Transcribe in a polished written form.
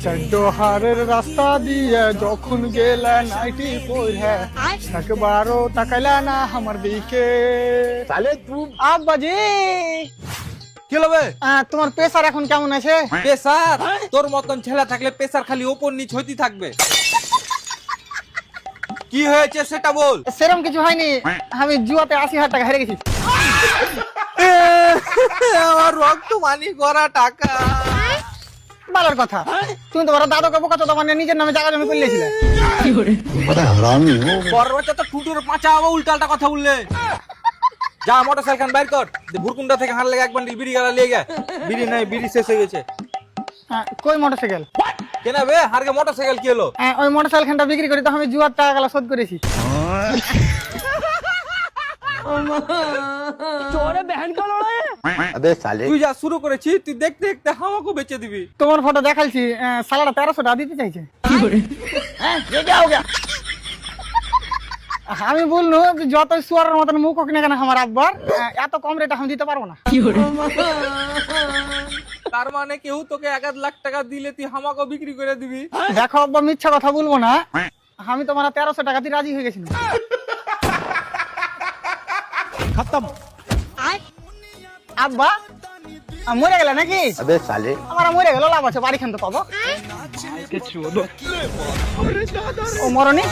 চড্ডহারের রাস্তা দিয়ে যখন গেলা নাইটি পরে একবারও তাকাইলা না আমার দিকে। তাহলে তুই আব্বাজি কি হবে? তোমার প্রেসার এখন কেমন আছে? প্রেসার? তোর মতন ছেলে থাকলে প্রেসার খালি ওপর নিচ হইতে থাকবে। কি হয়েছে সেটা বল। সেরকম কিছু হয়নি, আমি জুয়াতে ৮০,০০০ টাকা হেরে গেছি। আমার রক্ত মানি করা টাকা। ভালোর কথা, তুমি তো বড় দাদুকে বোকা তো মানে নিজের নামে জায়গা জমি করলেছিলে। পরের বছর তো টুটুর পাঁচা হবে উল্টালটা কথা বললে। যা মোটরসাইকেল বাইর কর, ভুরকুন্ডা থেকে হার লেগে এক বান্ডিল বিড়ি গালা লিয়ে গে। বিড়ি নাই, বিড়ি শেষ হয়ে গেছে। কই মোটরসাইকেল? কেন বে হারকে মোটরসাইকেল কি হলো? ওই মোটরসাইকেলটা বিক্রি করি তো আমি জুয়ার টাকা গালা শোধ করেছি। अबे साले তুই যা শুরু করেছিস, তুই দেখতে দেখতে আমাকেও বেচে দিবি। তোমার ফটো দেখালছি, সালাটা ১৩০০ টাকা দিতে চাইছে। আমি বললো যত সুয়ারের মতন মুখ হোক না কেন আমার আব্বার, এত কম রেটে আমি দিতে পারবো না। তার মানে কেউ তোকে ১ লাখ টাকা দিলে তুই আমাকেও বিক্রি করে দিবি? দেখো আব্বা, মিথ্যা কথা বলবো না, আমি তোমার ১৩০০ টাকা দিয়ে রাজি হয়ে গেছিলাম। खत्म আব্বা মরে গেলে নাকি? अबे साले আমার মরে গেল, লাভ আছে, বাড়ি খান তো পাবো। ও মরনি।